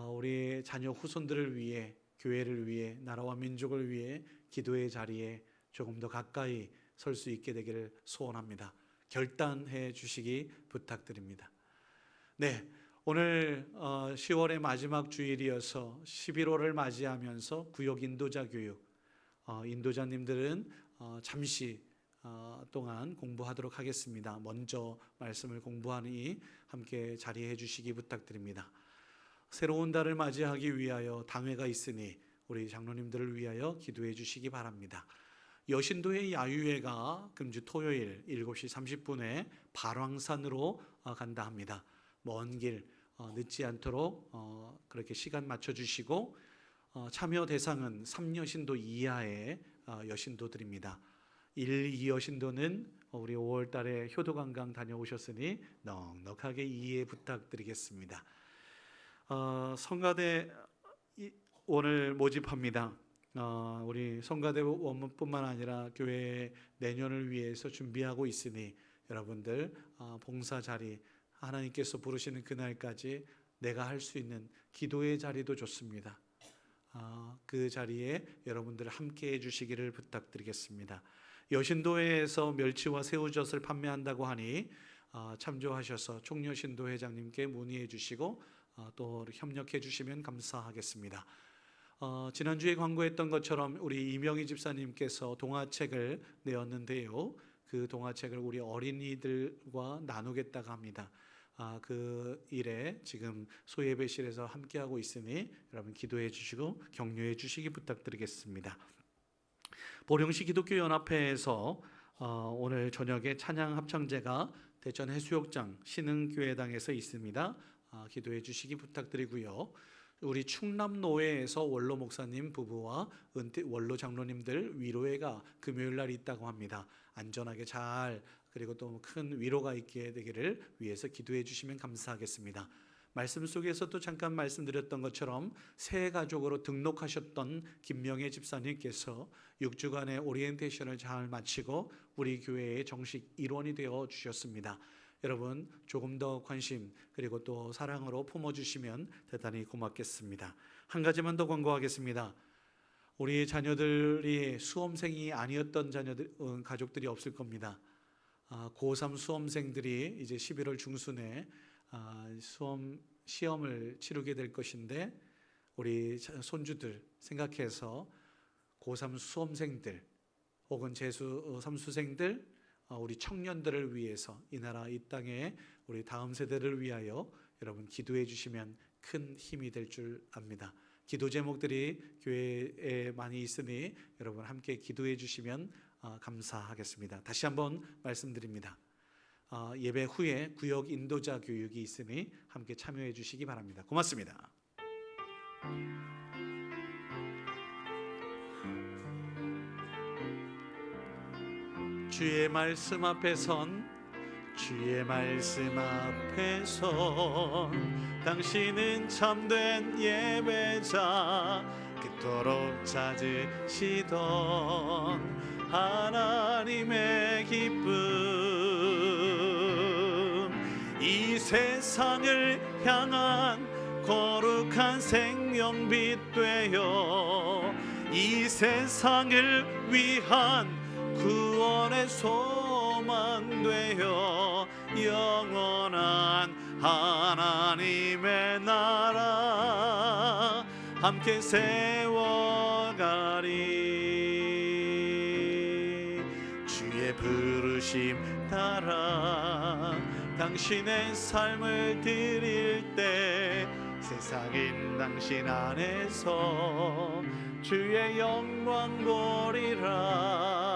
우리 자녀 후손들을 위해, 교회를 위해, 나라와 민족을 위해 기도의 자리에 조금 더 가까이 설 수 있게 되기를 소원합니다. 결단해 주시기 부탁드립니다. 네, 오늘 10월의 마지막 주일이어서 11월을 맞이하면서 구역 인도자 교육, 인도자님들은 잠시 동안 공부하도록 하겠습니다. 먼저 말씀을 공부하니 함께 자리해 주시기 부탁드립니다. 새로운 달을 맞이하기 위하여 당회가 있으니 우리 장로님들을 위하여 기도해 주시기 바랍니다. 여신도의 야유회가 금주 토요일 7시 30분에 발왕산으로 간다 합니다. 먼 길 늦지 않도록 그렇게 시간 맞춰주시고 참여 대상은 3여신도 이하의 여신도들입니다. 1, 2여신도는 우리 5월 달에 효도관광 다녀오셨으니 넉넉하게 이해 부탁드리겠습니다. 성가대 오늘 모집합니다. 우리 성가대 원문뿐만 아니라 교회 내년을 위해서 준비하고 있으니 여러분들 봉사 자리 하나님께서 부르시는 그날까지 내가 할 수 있는 기도의 자리도 좋습니다. 그 자리에 여러분들 함께 해주시기를 부탁드리겠습니다. 여신도회에서 멸치와 새우젓을 판매한다고 하니 참조하셔서 총여신도 회장님께 문의해 주시고 또 협력해 주시면 감사하겠습니다. 지난주에 광고했던 것처럼 우리 이명희 집사님께서 동화책을 내었는데요. 그 동화책을 우리 어린이들과 나누겠다고 합니다. 그 일에 지금 소예배실에서 함께하고 있으니 여러분 기도해 주시고 격려해 주시기 부탁드리겠습니다. 보령시 기독교연합회에서 오늘 저녁에 찬양 합창제가 대전 해수욕장 신흥교회당에서 있습니다. 기도해 주시기 부탁드리고요. 우리 충남노회에서 원로 목사님 부부와 원로 장로님들 위로회가 금요일 날 있다고 합니다. 안전하게 잘 그리고 또 큰 위로가 있게 되기를 위해서 기도해 주시면 감사하겠습니다. 말씀 속에서도 잠깐 말씀드렸던 것처럼 새 가족으로 등록하셨던 김명애 집사님께서 6주간의 오리엔테이션을 잘 마치고 우리 교회의 정식 일원이 되어 주셨습니다. 여러분 조금 더 관심 그리고 또 사랑으로 품어주시면 대단히 고맙겠습니다. 한 가지만 더 권고하겠습니다. 우리 자녀들이 수험생이 아니었던 가족들이 없을 겁니다. 고3 수험생들이 이제 11월 중순에 시험을 치르게 될 것인데, 우리 손주들 생각해서 고3 수험생들 혹은 재수 3수생들, 우리 청년들을 위해서, 이 나라 이 땅에 우리 다음 세대를 위하여 여러분 기도해 주시면 큰 힘이 될 줄 압니다. 기도 제목들이 교회에 많이 있으니 여러분 함께 기도해 주시면 감사하겠습니다. 다시 한번 말씀드립니다. 예배 후에 구역 인도자 교육이 있으니 함께 참여해 주시기 바랍니다. 고맙습니다. 주의 말씀 앞에 선, 주의 말씀 앞에 선, 당신은 참된 예배자, 그토록 찾으시던 하나님의 기쁨. 이 세상을 향한 거룩한 생명빛 되어, 이 세상을 위한 구원의 소망 되어, 영원한 하나님의 나라 함께 세워가리. 주의 부르심 따라 당신의 삶을 드릴 때, 세상인 당신 안에서 주의 영광 보리라.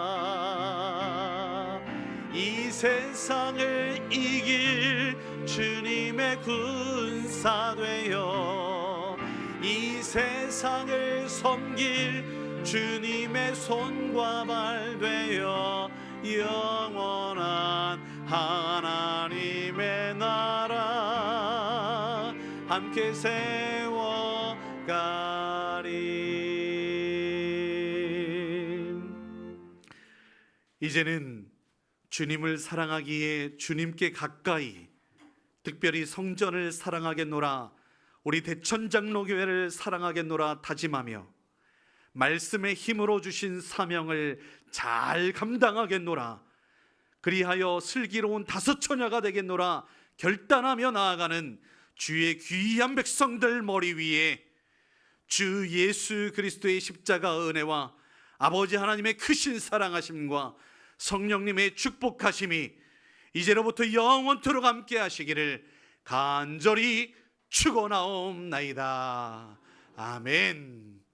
이 세상을 이길 주님의 군사 되어, 이 세상을 섬길 주님의 손과 발 되어, 영원한 하나님의 나라 함께 세워가리. 이제는 주님을 사랑하기에 주님께 가까이, 특별히 성전을 사랑하겠노라, 우리 대천장로교회를 사랑하겠노라 다짐하며, 말씀의 힘으로 주신 사명을 잘 감당하겠노라, 그리하여 슬기로운 다섯처녀가 되겠노라 결단하며 나아가는 주의 귀한 백성들 머리 위에 주 예수 그리스도의 십자가 은혜와 아버지 하나님의 크신 사랑하심과 성령님의 축복하심이 이제로부터 영원토록 함께 하시기를 간절히 축원하옵나이다. 아멘.